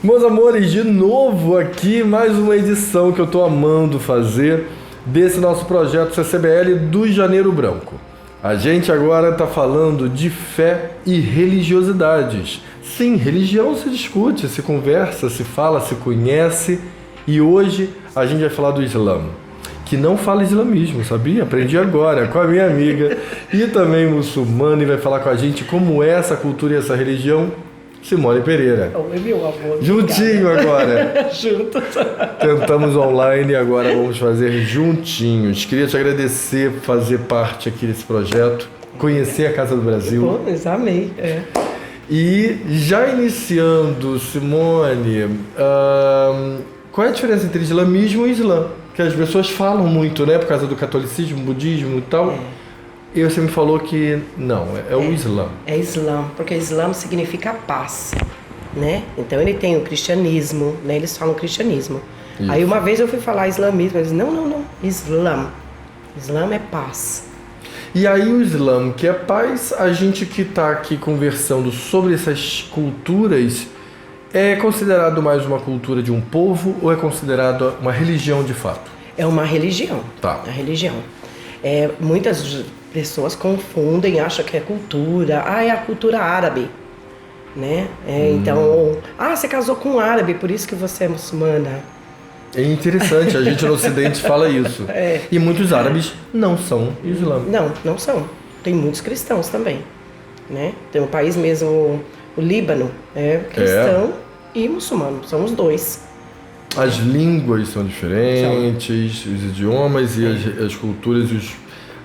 Meus amores, de novo aqui, mais uma edição que eu tô amando fazer desse nosso projeto CCBL do Janeiro Branco. A gente agora tá falando de fé e religiosidades. Sim, religião se discute, se conversa, se fala, se conhece. E hoje a gente vai falar do Islã, que não fala islamismo, sabia? Aprendi agora com a minha amiga e também muçulmana, e vai falar com a gente como é essa cultura e essa religião, Simone Pereira. Oi, meu amor. Juntinho agora. Juntos. Tentamos online e agora vamos fazer juntinhos. Queria te agradecer por fazer parte aqui desse projeto, conhecer a Casa do Brasil. Pô, mas amei. E já iniciando, Simone, qual é a diferença entre islamismo e islã? Que as pessoas falam muito, né? Por causa do catolicismo, budismo e tal. E você me falou que não, é o Islã. É Islã, porque Islã significa paz, né? Então ele tem o cristianismo, né? Eles falam cristianismo. Isso. Aí uma vez eu fui falar islamismo, eles não, Islã. Islã é paz. E aí o Islã, que é paz, a gente que está aqui conversando sobre essas culturas, é considerado mais uma cultura de um povo ou é considerado uma religião de fato? É uma religião. Tá. A religião. Muitas pessoas confundem, acham que é cultura. É a cultura árabe, né? Então, você casou com um árabe, por isso que você é muçulmana. É interessante, a gente no Ocidente fala isso. E muitos árabes não são islâmicos. Não são. Tem muitos cristãos também, né? Tem um país mesmo, o Líbano, cristão e muçulmano, são os dois. As línguas são diferentes, os idiomas e as culturas,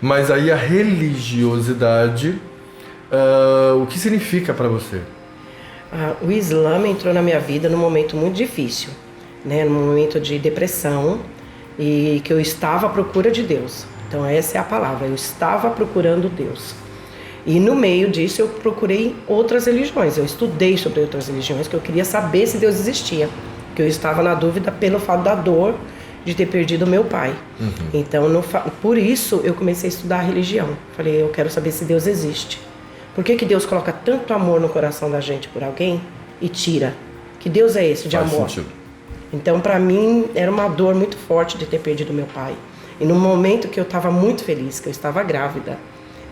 mas aí a religiosidade, o que significa para você? O Islã entrou na minha vida num momento muito difícil, né? Num momento de depressão e que eu estava à procura de Deus. Então essa é a palavra, eu estava procurando Deus. E no meio disso eu procurei outras religiões, eu estudei sobre outras religiões, que eu queria saber se Deus existia. Que eu estava na dúvida pelo fato da dor de ter perdido meu pai. Então, por isso, eu comecei a estudar a religião. Falei, eu quero saber se Deus existe. Por que Deus coloca tanto amor no coração da gente por alguém e tira? Que Deus é esse de amor? Faz sentido. Então, para mim, era uma dor muito forte de ter perdido meu pai. E no momento que eu estava muito feliz, que eu estava grávida,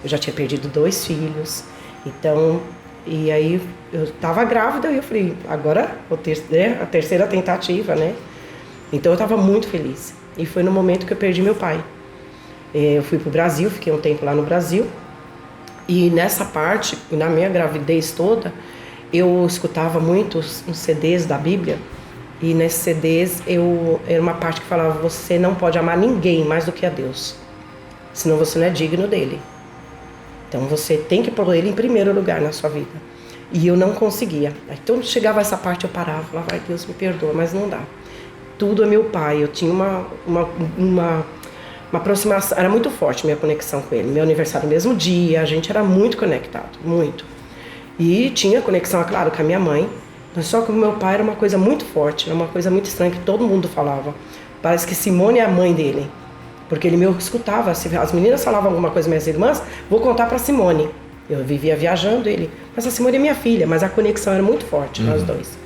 eu já tinha perdido 2 filhos. Então, e aí eu estava grávida e eu falei, agora a terceira tentativa, né? Então eu estava muito feliz. E foi no momento que eu perdi meu pai. Eu fui pro Brasil, fiquei um tempo lá no Brasil. E nessa parte, na minha gravidez toda, eu escutava muitos uns CDs da Bíblia. E nesses CDs era uma parte que falava, você não pode amar ninguém mais do que a Deus. Senão você não é digno dele. Então você tem que pôr ele em primeiro lugar na sua vida. E eu não conseguia. Então chegava essa parte, eu parava, falava, ai Deus me perdoa, mas não dá. Tudo é meu pai. Eu tinha uma aproximação, era muito forte minha conexão com ele. Meu aniversário no mesmo dia, a gente era muito conectado, muito. E tinha conexão, é claro, com a minha mãe. Mas só que o meu pai era uma coisa muito forte, era uma coisa muito estranha que todo mundo falava. Parece que Simone é a mãe dele. Porque ele me escutava, se as meninas falavam alguma coisa, minhas irmãs, vou contar para Simone. Eu vivia viajando, mas a Simone é minha filha, mas a conexão era muito forte, nós dois.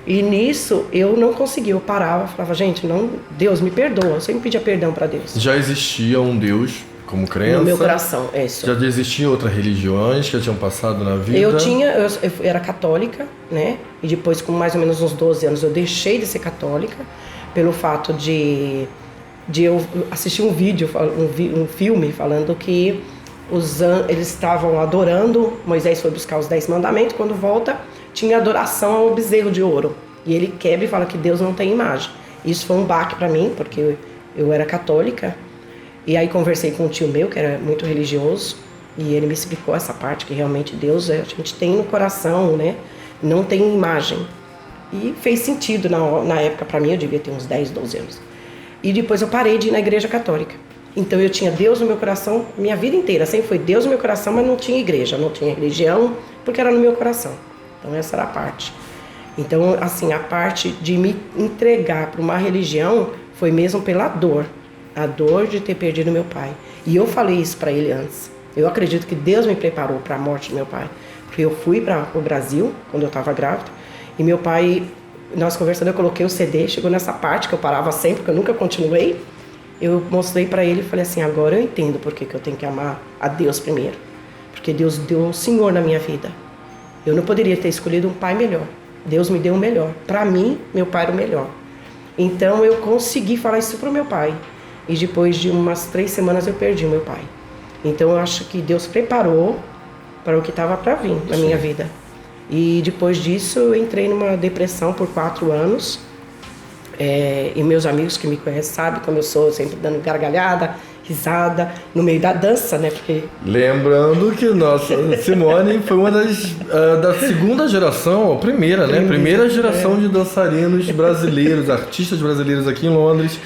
E nisso, eu não conseguia, eu parava, falava, gente, não, Deus me perdoa, eu sempre pedia perdão para Deus. Já existia um Deus como crença? No meu coração, é isso. Já existiam outras religiões que já tinham passado na vida? Eu era católica, né, e depois com mais ou menos uns 12 anos eu deixei de ser católica, pelo fato de eu assistir um vídeo, um filme falando que eles estavam adorando, Moisés foi buscar os 10 mandamentos, quando volta tinha adoração ao bezerro de ouro. E ele quebra e fala que Deus não tem imagem. Isso foi um baque para mim, porque eu era católica. E aí conversei com um tio meu, que era muito religioso, e ele me explicou essa parte, que realmente Deus a gente tem no coração, né? Não tem imagem. E fez sentido na época para mim, eu devia ter uns 10, 12 anos. E depois eu parei de ir na igreja católica. Então eu tinha Deus no meu coração minha vida inteira. Sempre foi Deus no meu coração, mas não tinha igreja, não tinha religião, porque era no meu coração. Então essa era a parte. Então, assim, a parte de me entregar para uma religião foi mesmo pela dor. A dor de ter perdido meu pai. E eu falei isso para ele antes. Eu acredito que Deus me preparou para a morte do meu pai. Porque eu fui para o Brasil, quando eu estava grávida, e meu pai nós conversando, eu coloquei o CD, chegou nessa parte que eu parava sempre, porque eu nunca continuei. Eu mostrei para ele e falei assim, agora eu entendo por que eu tenho que amar a Deus primeiro. Porque Deus deu um Senhor na minha vida. Eu não poderia ter escolhido um pai melhor. Deus me deu o melhor. Para mim, meu pai era o melhor. Então eu consegui falar isso pro meu pai. E depois de umas 3 semanas eu perdi o meu pai. Então eu acho que Deus preparou para o que estava para vir na minha vida. E depois disso eu entrei numa depressão por 4 anos. E meus amigos que me conhecem sabem como eu sou, sempre dando gargalhada, risada, no meio da dança, né? Porque... Lembrando que nossa Simone foi uma da segunda geração, a primeira, né? Primeira geração de dançarinos brasileiros, artistas brasileiros aqui em Londres.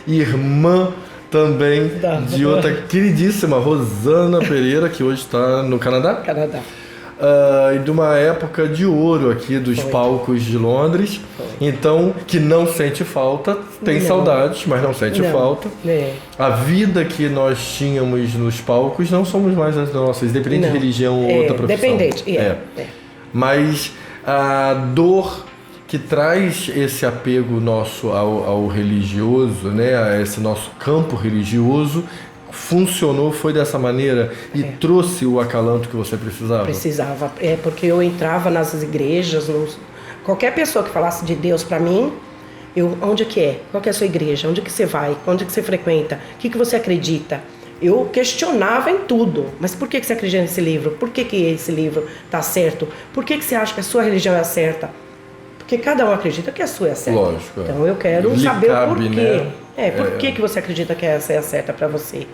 Irmã também de outra queridíssima Rosana Pereira, que hoje está no Canadá. Canadá. E de uma época de ouro aqui dos palcos de Londres. Então, que não sente falta, tem saudades, mas não sente falta. A vida que nós tínhamos nos palcos não somos mais as nossas, independente de religião ou outra profissão. Dependente, Mas a dor que traz esse apego nosso ao religioso, né, a esse nosso campo religioso, funcionou, foi dessa maneira e trouxe o acalanto que você precisava? Precisava, porque eu entrava nas igrejas, qualquer pessoa que falasse de Deus para mim, onde que é? Qual que é a sua igreja? Onde que você vai? Onde que você frequenta? O que você acredita? Eu questionava em tudo, mas por que você acredita nesse livro? Por que esse livro está certo? Por que você acha que a sua religião é a certa? Porque cada um acredita que a sua é a certa. Lógico. Então eu quero saber o porquê. Né? Por que você acredita que essa é a certa para você?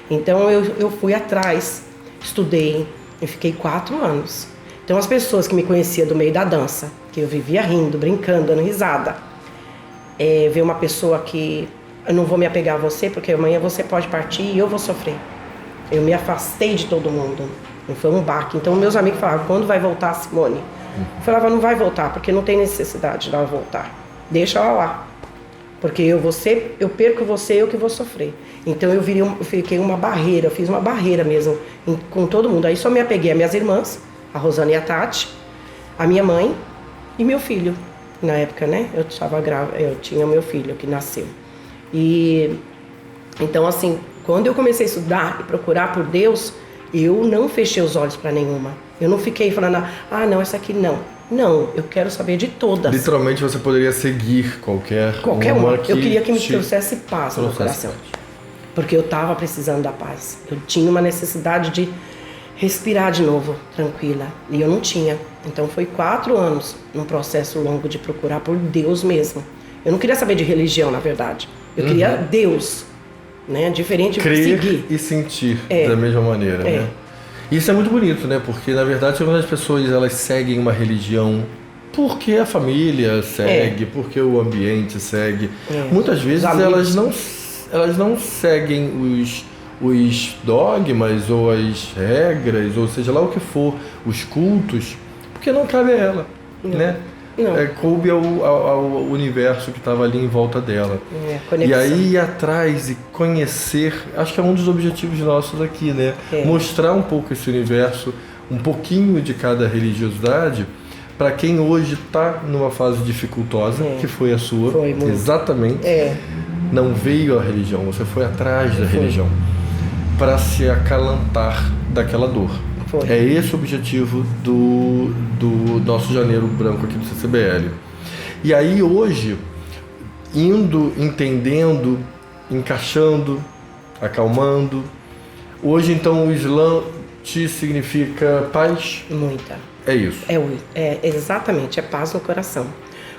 Então eu fui atrás, estudei e fiquei 4 anos. Então as pessoas que me conheciam do meio da dança, que eu vivia rindo, brincando, dando risada, ver uma pessoa que eu não vou me apegar a você porque amanhã você pode partir e eu vou sofrer. Eu me afastei de todo mundo. Foi um baque. Então meus amigos falavam, quando vai voltar a Simone? Eu falava, não vai voltar, porque não tem necessidade de ela voltar. Deixa ela lá. Porque eu perco você, eu que vou sofrer. Então eu fiquei uma barreira, eu fiz uma barreira mesmo com todo mundo. Aí só me apeguei às minhas irmãs, a Rosana e a Tati, a minha mãe e meu filho. Na época, né? Eu estava grávida, eu tinha meu filho que nasceu. E então assim, quando eu comecei a estudar e procurar por Deus, eu não fechei os olhos para nenhuma. Eu não fiquei falando, não, essa aqui não. Não, eu quero saber de todas. Literalmente você poderia seguir qualquer uma. Eu queria que me trouxesse paz no meu coração. Porque eu estava precisando da paz. Eu tinha uma necessidade de respirar de novo, tranquila. E eu não tinha. Então foi 4 anos num processo longo de procurar por Deus mesmo. Eu não queria saber de religião, na verdade. Eu queria Deus, né? Diferente de crer seguir. E sentir da mesma maneira, né? Isso é muito bonito, né? Porque, na verdade, quando as pessoas elas seguem uma religião porque a família segue, porque o ambiente segue, muitas vezes elas não seguem os dogmas ou as regras, ou seja lá o que for, os cultos, porque não cabe a ela, né? Coube ao universo que estava ali em volta dela. E aí ir atrás e conhecer, acho que é um dos objetivos nossos aqui, né? Mostrar um pouco esse universo, um pouquinho de cada religiosidade, para quem hoje está numa fase dificultosa, que foi a sua, exatamente. Não veio a religião, você foi atrás da religião, para se acalantar daquela dor. É esse o objetivo do nosso Janeiro Branco aqui do CCBL. E aí hoje, entendendo, encaixando, acalmando, hoje então o Islã te significa paz? Muita. É isso. Exatamente, é paz no coração.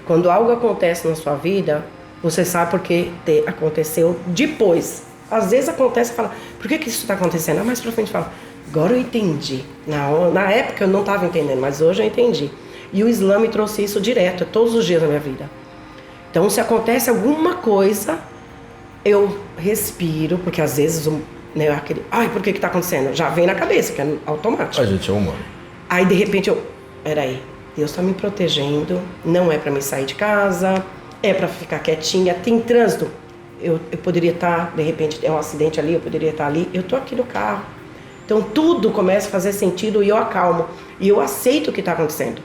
Quando algo acontece na sua vida, você sabe por que aconteceu depois. Às vezes acontece e fala, por que isso está acontecendo? Mais pra frente fala, agora eu entendi. Na época eu não estava entendendo, mas hoje eu entendi. E o Islã me trouxe isso direto, todos os dias da minha vida. Então, se acontece alguma coisa, eu respiro, porque às vezes, por que está acontecendo? Já vem na cabeça, que é automático. A gente é humano. Aí, de repente, peraí, Deus está me protegendo, não é para me sair de casa, é para ficar quietinha, tem trânsito. Eu poderia estar, de repente, é um acidente ali, eu poderia estar ali, eu estou aqui no carro. Então tudo começa a fazer sentido e eu acalmo. E eu aceito o que está acontecendo.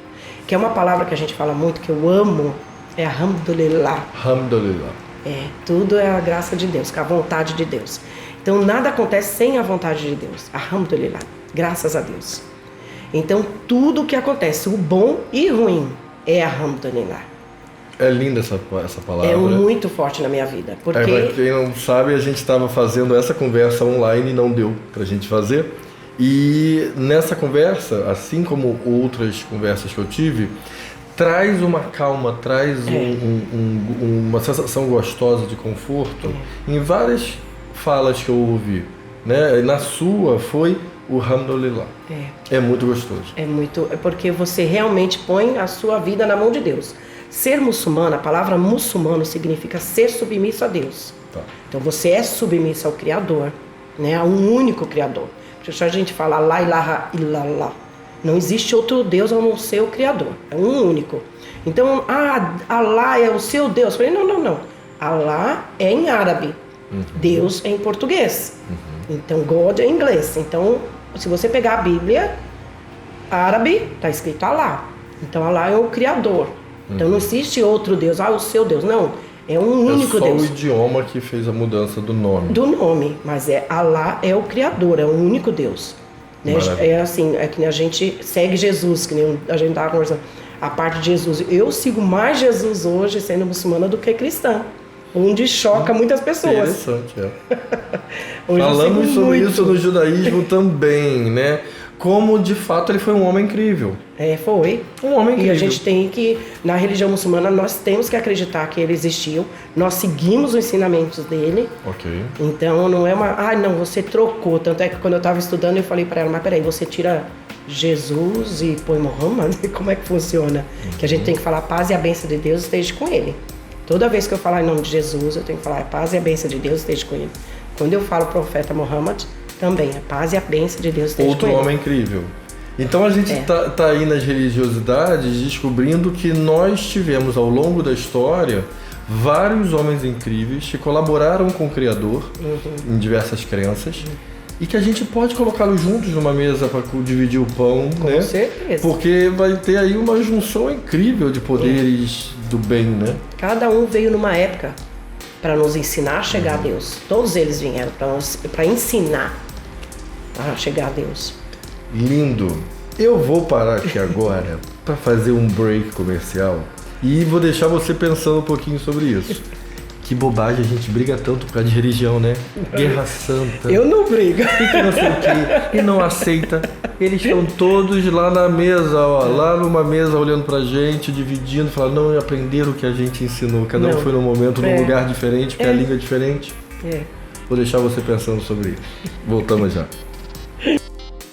Que é uma palavra que a gente fala muito, que eu amo, É Alhamdulillah. Alhamdulillah. Tudo é a graça de Deus, com a vontade de Deus. Então nada acontece sem a vontade de Deus. Alhamdulillah. Graças a Deus. Então tudo que acontece, o bom e o ruim, é Alhamdulillah. É linda essa palavra. É muito forte na minha vida. Porque... Pra quem não sabe, a gente estava fazendo essa conversa online e não deu pra gente fazer. E nessa conversa, assim como outras conversas que eu tive, traz uma calma, traz uma sensação gostosa de conforto em várias falas que eu ouvi, né? Na sua foi o Alhamdulillah. É muito gostoso. É porque você realmente põe a sua vida na mão de Deus. Ser muçulmano, a palavra muçulmano significa ser submisso a Deus. Tá. Então você é submisso ao Criador, né? A um único Criador. Deixa a gente falar La ilaha illallah. Não existe outro Deus a não ser o Criador. É um único. Então, Allah é o seu Deus. Eu falei, não. Allah é em árabe. Deus é em português. Então, God é em inglês. Então, se você pegar a Bíblia árabe, está escrito Allah. Então, Allah é o Criador. Então, não existe outro Deus. O seu Deus. Não. É um único Deus. É só o idioma que fez a mudança do nome. Do nome. Mas Allah é o Criador. É um único Deus. Né? É assim, é que a gente segue Jesus, que nem a gente estava conversando. A parte de Jesus. Eu sigo mais Jesus hoje, sendo muçulmana, do que cristã. Onde choca muitas pessoas. Interessante, Falamos sobre isso no judaísmo também, né? Como, de fato, ele foi um homem incrível. Foi. Um homem incrível. E a gente tem que, na religião muçulmana, nós temos que acreditar que ele existiu. Nós seguimos os ensinamentos dele. Ok. Então, não é uma... não, você trocou. Tanto é que quando eu estava estudando, eu falei para ela, mas peraí, você tira Jesus e põe Muhammad? Como é que funciona? Que a gente tem que falar, a paz e a bênção de Deus esteja com ele. Toda vez que eu falar em nome de Jesus, eu tenho que falar, a paz e a bênção de Deus esteja com ele. Quando eu falo profeta Muhammad, também, a paz e a bênção de Deus esteja com ele. Outro homem incrível. Então a gente tá aí nas religiosidades descobrindo que nós tivemos ao longo da história vários homens incríveis que colaboraram com o Criador em diversas crenças e que a gente pode colocá-los juntos numa mesa para dividir o pão, né? Com certeza. Porque vai ter aí uma junção incrível de poderes do bem, né? Cada um veio numa época para nos ensinar a chegar a Deus. Todos eles vieram para ensinar a chegar a Deus. Lindo. Eu vou parar aqui agora para fazer um break comercial e vou deixar você pensando um pouquinho sobre isso. Que bobagem, a gente briga tanto por causa de religião, né? Guerra santa. Eu não brigo. E que não sei o quê. E não aceita. Eles estão todos lá na mesa, lá numa mesa olhando pra gente, dividindo, falando, não, aprenderam o que a gente ensinou. Cada um foi num momento, num lugar diferente, porque a língua é diferente. Vou deixar você pensando sobre isso. Voltamos já.